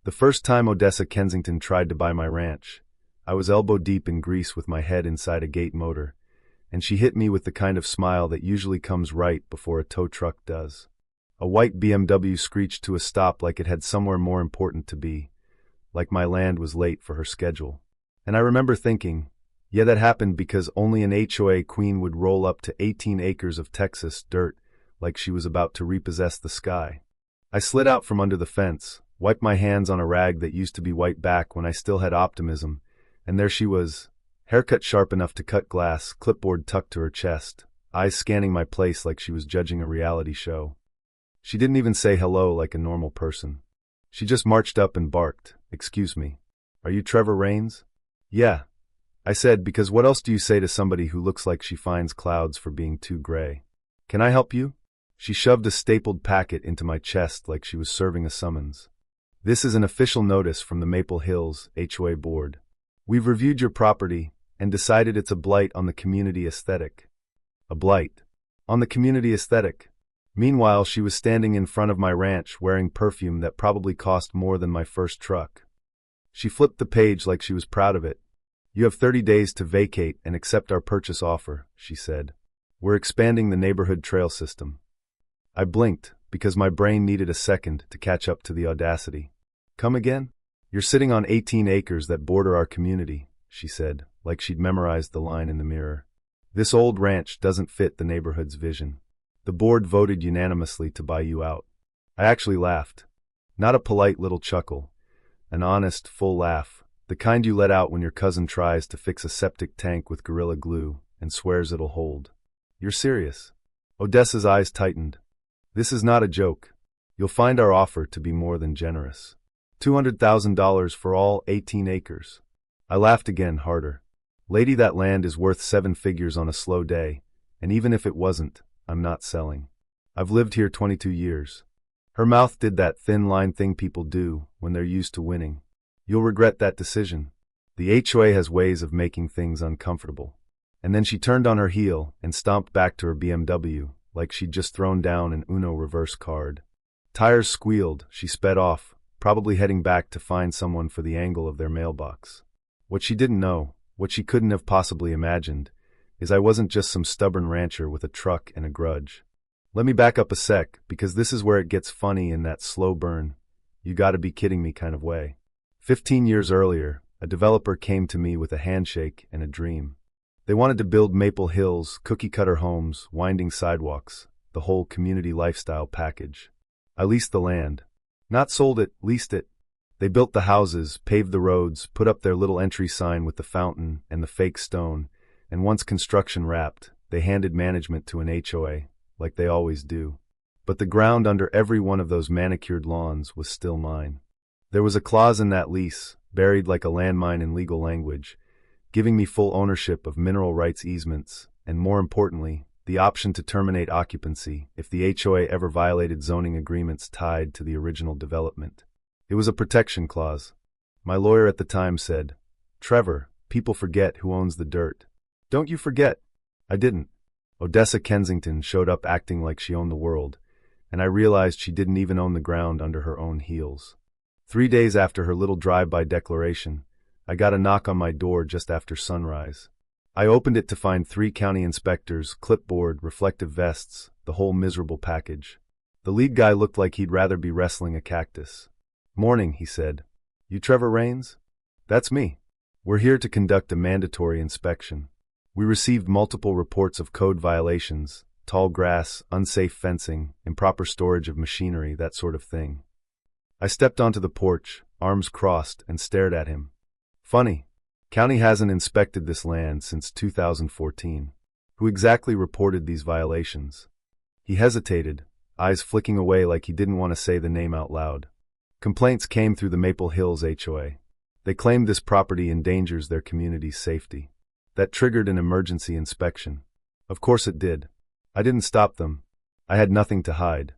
The first time Odessa Kensington tried to buy my ranch, I was elbow deep in grease with my head inside a gate motor, and she hit me with the kind of smile that usually comes right before a tow truck does. A white BMW screeched to a stop like it had somewhere more important to be, like my land was late for her schedule. And I remember thinking, yeah, that happened because only an HOA queen would roll up to 18 acres of Texas dirt like she was about to repossess the sky. I slid out from under the fence, wiped my hands on a rag that used to be white back when I still had optimism, and there she was, haircut sharp enough to cut glass, clipboard tucked to her chest, eyes scanning my place like she was judging a reality show. She didn't even say hello like a normal person. She just marched up and barked, "Excuse me, are you Trevor Raines?" "Yeah," I said, because what else do you say to somebody who looks like she finds clouds for being too gray? "Can I help you?" She shoved a stapled packet into my chest like she was serving a summons. "This is an official notice from the Maple Hills HOA board. We've reviewed your property and decided it's a blight on the community aesthetic." A blight on the community aesthetic. Meanwhile, she was standing in front of my ranch wearing perfume that probably cost more than my first truck. She flipped the page like she was proud of it. "You have 30 days to vacate and accept our purchase offer," she said. "We're expanding the neighborhood trail system." I blinked, because my brain needed a second to catch up to the audacity. "Come again?" "You're sitting on 18 acres that border our community," she said, like she'd memorized the line in the mirror. "This old ranch doesn't fit the neighborhood's vision. The board voted unanimously to buy you out." I actually laughed. Not a polite little chuckle. An honest, full laugh, the kind you let out when your cousin tries to fix a septic tank with Gorilla Glue and swears it'll hold. "You're serious?" Odessa's eyes tightened. "This is not a joke. You'll find our offer to be more than generous. $200,000 for all 18 acres. I laughed again, harder. "Lady, that land is worth 7 figures on a slow day, and even if it wasn't, I'm not selling. I've lived here 22 years. Her mouth did that thin line thing people do when they're used to winning. "You'll regret that decision. The HOA has ways of making things uncomfortable." And then she turned on her heel and stomped back to her BMW, like she'd just thrown down an Uno reverse card. Tires squealed, she sped off, probably heading back to find someone for the angle of their mailbox. What she didn't know, what she couldn't have possibly imagined, is I wasn't just some stubborn rancher with a truck and a grudge. Let me back up a sec, because this is where it gets funny in that slow burn, you gotta be kidding me kind of way. 15 years earlier, a developer came to me with a handshake and a dream. They wanted to build Maple Hills, cookie-cutter homes, winding sidewalks, the whole community lifestyle package. I leased the land. Not sold it, leased it. They built the houses, paved the roads, put up their little entry sign with the fountain and the fake stone, and once construction wrapped, they handed management to an HOA, like they always do. But the ground under every one of those manicured lawns was still mine. There was a clause in that lease, buried like a landmine in legal language, giving me full ownership of mineral rights easements, and more importantly, the option to terminate occupancy if the HOA ever violated zoning agreements tied to the original development. It was a protection clause. My lawyer at the time said, "Trevor, people forget who owns the dirt." "Don't you forget." I didn't. Odessa Kensington showed up acting like she owned the world, and I realized she didn't even own the ground under her own heels. 3 days after her little drive-by declaration, I got a knock on my door just after sunrise. I opened it to find 3 county inspectors, clipboard, reflective vests, the whole miserable package. The lead guy looked like he'd rather be wrestling a cactus. "Morning," he said. "You Trevor Raines?" "That's me. We're here to conduct a mandatory inspection. We received multiple reports of code violations, tall grass, unsafe fencing, improper storage of machinery, that sort of thing." I stepped onto the porch, arms crossed, and stared at him. "Funny. County hasn't inspected this land since 2014. Who exactly reported these violations?" He hesitated, eyes flicking away like he didn't want to say the name out loud. "Complaints came through the Maple Hills HOA. They claimed this property endangers their community's safety. That triggered an emergency inspection." Of course it did. I didn't stop them. I had nothing to hide.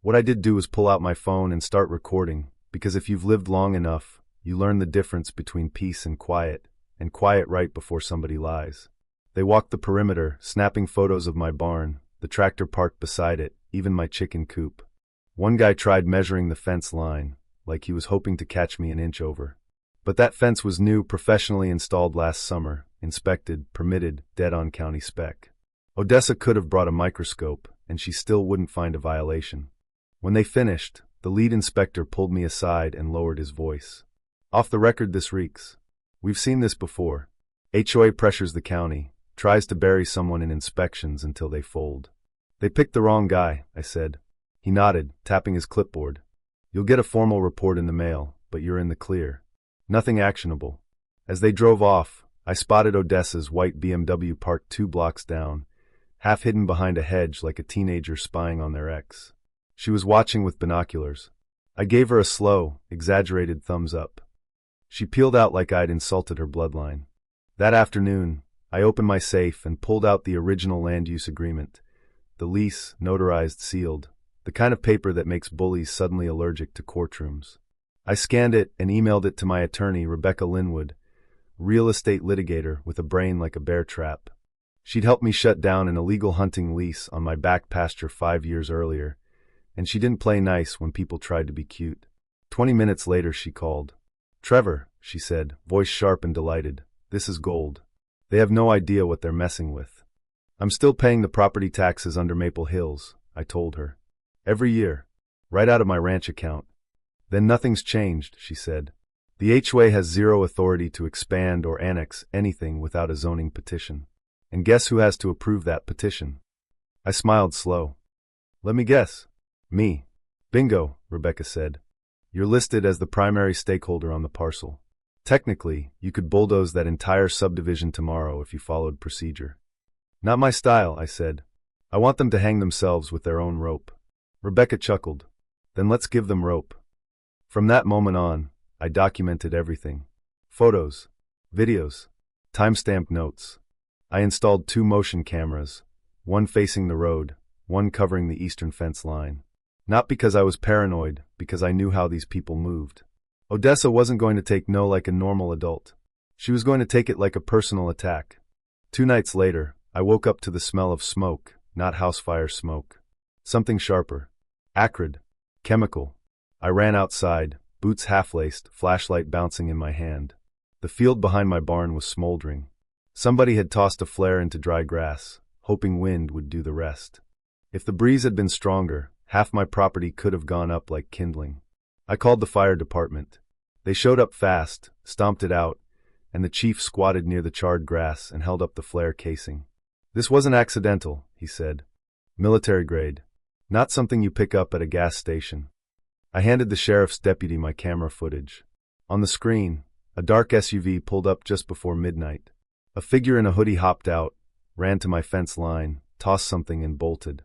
What I did do was pull out my phone and start recording, because if you've lived long enough, you learn the difference between peace and quiet right before somebody lies. They walked the perimeter, snapping photos of my barn, the tractor parked beside it, even my chicken coop. One guy tried measuring the fence line, like he was hoping to catch me an inch over. But that fence was new, professionally installed last summer, inspected, permitted, dead on county spec. Odessa could have brought a microscope, and she still wouldn't find a violation. When they finished, the lead inspector pulled me aside and lowered his voice. "Off the record, this reeks. We've seen this before. HOA pressures the county, tries to bury someone in inspections until they fold." "They picked the wrong guy," I said. He nodded, tapping his clipboard. "You'll get a formal report in the mail, but you're in the clear. Nothing actionable." As they drove off, I spotted Odessa's white BMW parked 2 blocks down, half hidden behind a hedge like a teenager spying on their ex. She was watching with binoculars. I gave her a slow, exaggerated thumbs up. She peeled out like I'd insulted her bloodline. That afternoon, I opened my safe and pulled out the original land use agreement. The lease, notarized, sealed. The kind of paper that makes bullies suddenly allergic to courtrooms. I scanned it and emailed it to my attorney, Rebecca Linwood, real estate litigator with a brain like a bear trap. She'd helped me shut down an illegal hunting lease on my back pasture 5 years earlier, and she didn't play nice when people tried to be cute. 20 minutes later she called. "Trevor," she said, voice sharp and delighted, "this is gold. They have no idea what they're messing with." "I'm still paying the property taxes under Maple Hills," I told her. "Every year. Right out of my ranch account." "Then nothing's changed," she said. "The HOA has zero authority to expand or annex anything without a zoning petition. And guess who has to approve that petition?" I smiled slow. "Let me guess. Me." "Bingo," Rebecca said. "You're listed as the primary stakeholder on the parcel. Technically, you could bulldoze that entire subdivision tomorrow if you followed procedure." "Not my style," I said. "I want them to hang themselves with their own rope." Rebecca chuckled. "Then let's give them rope." From that moment on, I documented everything. Photos, videos, timestamped notes. I installed 2 motion cameras, one facing the road, one covering the eastern fence line. Not because I was paranoid, because I knew how these people moved. Odessa wasn't going to take no like a normal adult. She was going to take it like a personal attack. 2 nights later, I woke up to the smell of smoke, not house fire smoke. Something sharper. Acrid. Chemical. I ran outside, boots half-laced, flashlight bouncing in my hand. The field behind my barn was smoldering. Somebody had tossed a flare into dry grass, hoping wind would do the rest. If the breeze had been stronger, half my property could have gone up like kindling. I called the fire department. They showed up fast, stomped it out, and the chief squatted near the charred grass and held up the flare casing. "This wasn't accidental," he said. "Military grade. Not something you pick up at a gas station." I handed the sheriff's deputy my camera footage. On the screen, a dark SUV pulled up just before midnight. A figure in a hoodie hopped out, ran to my fence line, tossed something and bolted.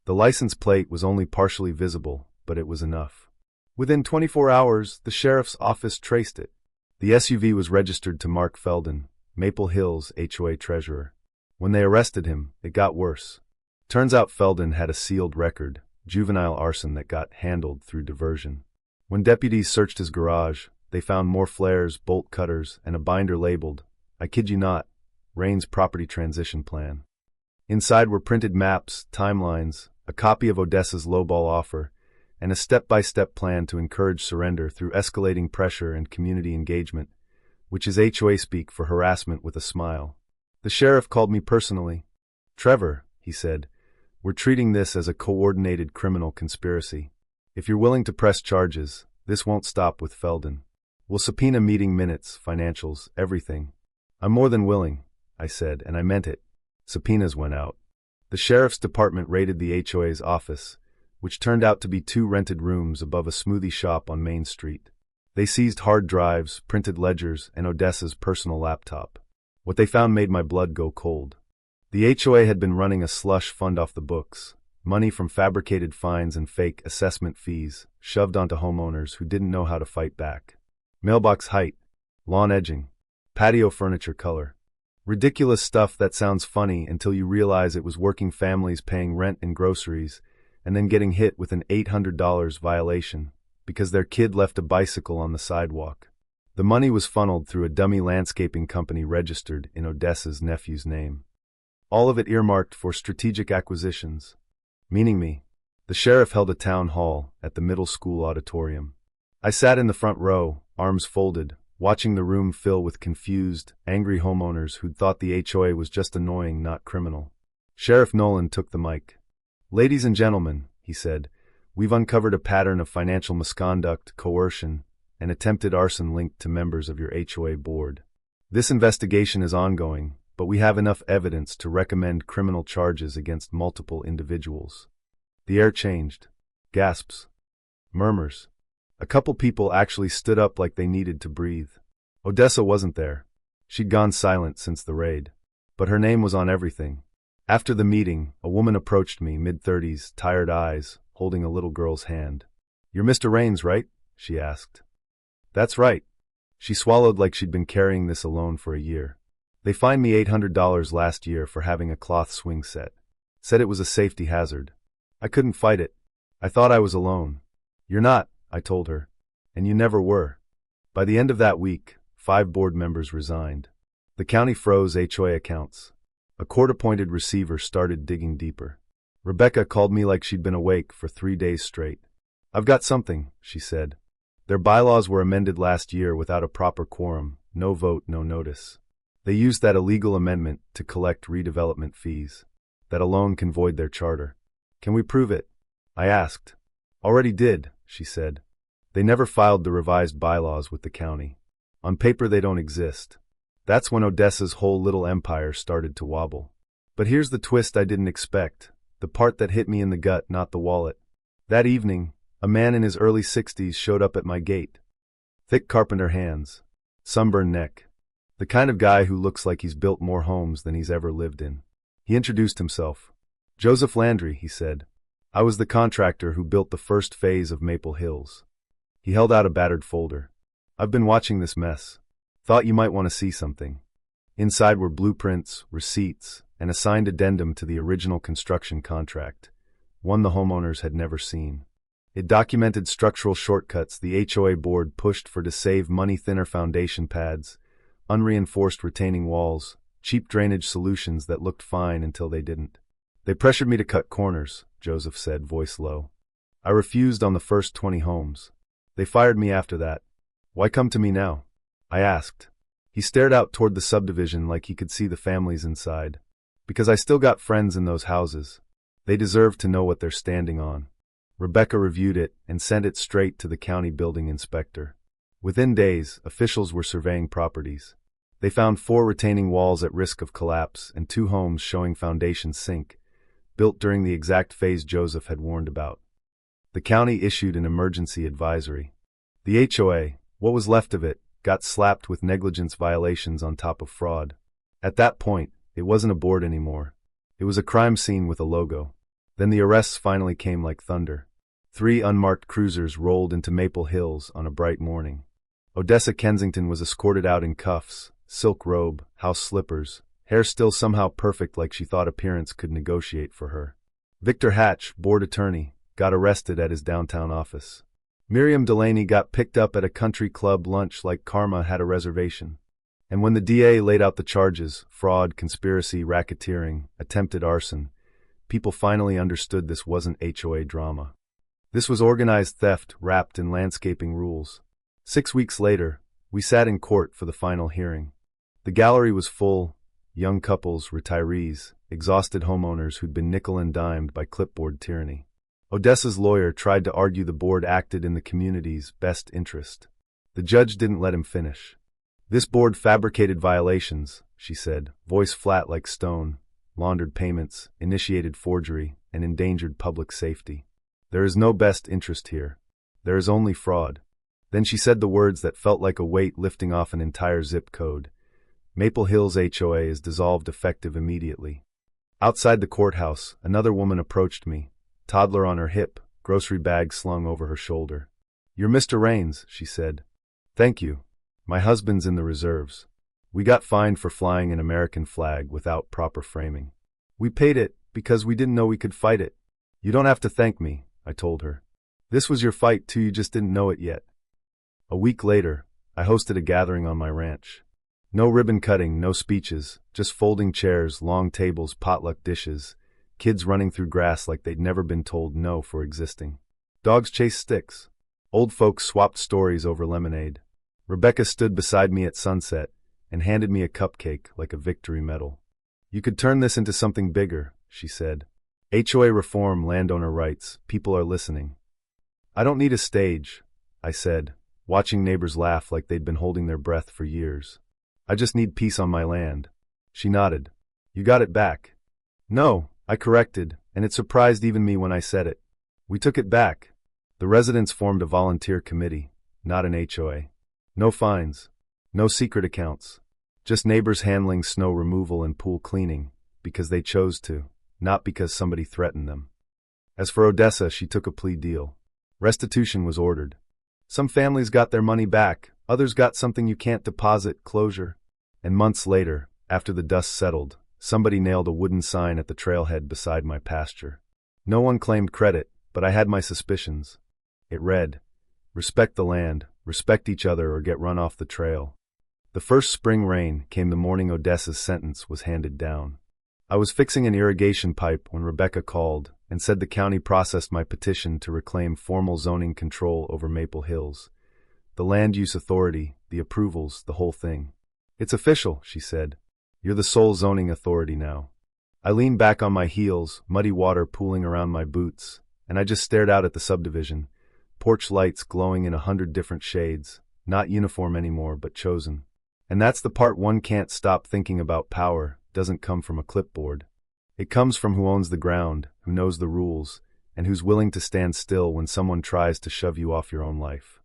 The license plate was only partially visible, but it was enough. Within 24 hours, the sheriff's office traced it. The SUV was registered to Mark Feldon, Maple Hills HOA treasurer. When they arrested him, it got worse. Turns out Feldon had a sealed record, juvenile arson that got handled through diversion. When deputies searched his garage, they found more flares, bolt cutters, and a binder labeled, I kid you not, Rain's property transition plan. Inside were printed maps, timelines, a copy of Odessa's lowball offer, and a step-by-step plan to encourage surrender through escalating pressure and community engagement, which is HOA speak for harassment with a smile. The sheriff called me personally. "Trevor," he said, "we're treating this as a coordinated criminal conspiracy. If you're willing to press charges, this won't stop with Feldon. We'll subpoena meeting minutes, financials, everything." "I'm more than willing," I said, and I meant it. Subpoenas went out. The sheriff's department raided the HOA's office, which turned out to be 2 rented rooms above a smoothie shop on Main Street. They seized hard drives, printed ledgers, and Odessa's personal laptop. What they found made my blood go cold. The HOA had been running a slush fund off the books, money from fabricated fines and fake assessment fees shoved onto homeowners who didn't know how to fight back. Mailbox height, lawn edging, patio furniture color. Ridiculous stuff that sounds funny until you realize it was working families paying rent and groceries and then getting hit with an $800 violation because their kid left a bicycle on the sidewalk. The money was funneled through a dummy landscaping company registered in Odessa's nephew's name. All of it earmarked for strategic acquisitions. Meaning me. The sheriff held a town hall at the middle school auditorium. I sat in the front row, arms folded, watching the room fill with confused, angry homeowners who'd thought the HOA was just annoying, not criminal. Sheriff Nolan took the mic. "Ladies and gentlemen," he said, "we've uncovered a pattern of financial misconduct, coercion, and attempted arson linked to members of your HOA board. This investigation is ongoing, but we have enough evidence to recommend criminal charges against multiple individuals." The air changed. Gasps. Murmurs. A couple people actually stood up like they needed to breathe. Odessa wasn't there. She'd gone silent since the raid. But her name was on everything. After the meeting, a woman approached me, mid-30s, tired eyes, holding a little girl's hand. "You're Mr. Raines, right?" she asked. "That's right." She swallowed like she'd been carrying this alone for a year. "They fined me $800 last year for having a cloth swing set. Said it was a safety hazard. I couldn't fight it. I thought I was alone." "You're not," I told her. "And you never were." By the end of that week, 5 board members resigned. The county froze HOA accounts. A court-appointed receiver started digging deeper. Rebecca called me like she'd been awake for 3 days straight. "I've got something," she said. "Their bylaws were amended last year without a proper quorum, no vote, no notice. They used that illegal amendment to collect redevelopment fees. That alone can void their charter. Can we prove it?" I asked. "Already did," she said. "They never filed the revised bylaws with the county. On paper they don't exist." That's when Odessa's whole little empire started to wobble. But here's the twist I didn't expect, the part that hit me in the gut, not the wallet. That evening, a man in his early 60s showed up at my gate. Thick carpenter hands, sunburned neck. The kind of guy who looks like he's built more homes than he's ever lived in. He introduced himself. "Joseph Landry," he said. "I was the contractor who built the first phase of Maple Hills." He held out a battered folder. "I've been watching this mess. Thought you might want to see something." Inside were blueprints, receipts, and a signed addendum to the original construction contract, one the homeowners had never seen. It documented structural shortcuts the HOA board pushed for to save money-thinner foundation pads, unreinforced retaining walls, cheap drainage solutions that looked fine until they didn't. "They pressured me to cut corners," Joseph said, voice low. "I refused on the first 20 homes. They fired me after that. Why come to me now?" I asked. He stared out toward the subdivision like he could see the families inside. "Because I still got friends in those houses. They deserve to know what they're standing on." Rebecca reviewed it and sent it straight to the county building inspector. Within days, officials were surveying properties. They found 4 retaining walls at risk of collapse and 2 homes showing foundations sink, built during the exact phase Joseph had warned about. The county issued an emergency advisory. The HOA, what was left of it, got slapped with negligence violations on top of fraud. At that point, it wasn't a board anymore. It was a crime scene with a logo. Then the arrests finally came like thunder. 3 unmarked cruisers rolled into Maple Hills on a bright morning. Odessa Kensington was escorted out in cuffs, silk robe, house slippers, hair still somehow perfect like she thought appearance could negotiate for her. Victor Hatch, board attorney, got arrested at his downtown office. Miriam Delaney got picked up at a country club lunch like karma had a reservation. And when the DA laid out the charges, fraud, conspiracy, racketeering, attempted arson, people finally understood this wasn't HOA drama. This was organized theft wrapped in landscaping rules. 6 weeks later, we sat in court for the final hearing. The gallery was full, young couples, retirees, exhausted homeowners who'd been nickel and dimed by clipboard tyranny. Odessa's lawyer tried to argue the board acted in the community's best interest. The judge didn't let him finish. "This board fabricated violations," she said, voice flat like stone, laundered payments, initiated forgery, and endangered public safety. "There is no best interest here. There is only fraud." Then she said the words that felt like a weight lifting off an entire zip code. "Maple Hills HOA is dissolved effective immediately." Outside the courthouse, another woman approached me, toddler on her hip, grocery bag slung over her shoulder. "You're Mr. Raines," she said. "Thank you. My husband's in the reserves. We got fined for flying an American flag without proper framing. We paid it because we didn't know we could fight it." "You don't have to thank me," I told her. "This was your fight too, you just didn't know it yet." A week later, I hosted a gathering on my ranch. No ribbon cutting, no speeches, just folding chairs, long tables, potluck dishes, kids running through grass like they'd never been told no for existing. Dogs chase sticks. Old folks swapped stories over lemonade. Rebecca stood beside me at sunset and handed me a cupcake like a victory medal. You could turn this into something bigger, she said. HOA reform, landowner rights, people are listening. I don't need a stage, I said, watching neighbors laugh like they'd been holding their breath for years. I just need peace on my land. She nodded. You got it back. No, I corrected, and it surprised even me when I said it. We took it back. The residents formed a volunteer committee, not an HOA. No fines. No secret accounts. Just neighbors handling snow removal and pool cleaning, because they chose to, not because somebody threatened them. As for Odessa, she took a plea deal. Restitution was ordered. Some families got their money back, others got something you can't deposit, closure. And months later, after the dust settled, somebody nailed a wooden sign at the trailhead beside my pasture. No one claimed credit, but I had my suspicions. It read, "Respect the land, respect each other or get run off the trail." The first spring rain came the morning Odessa's sentence was handed down. I was fixing an irrigation pipe when Rebecca called and said the county processed my petition to reclaim formal zoning control over Maple Hills. The land use authority, the approvals, the whole thing. It's official, she said. You're the sole zoning authority now. I leaned back on my heels, muddy water pooling around my boots, and I just stared out at the subdivision, porch lights glowing in 100 different shades, not uniform anymore, but chosen. And that's the part one can't stop thinking about. Power doesn't come from a clipboard. It comes from who owns the ground, who knows the rules, and who's willing to stand still when someone tries to shove you off your own life.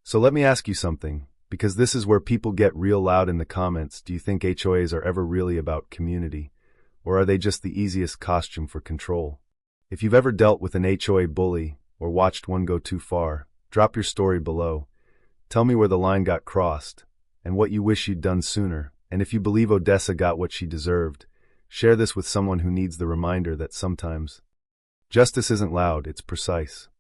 So let me ask you something, because this is where people get real loud in the comments. Do you think HOAs are ever really about community, or are they just the easiest costume for control? If you've ever dealt with an HOA bully, or watched one go too far, drop your story below. Tell me where the line got crossed, and what you wish you'd done sooner. And if you believe Odessa got what she deserved, share this with someone who needs the reminder that sometimes justice isn't loud, it's precise.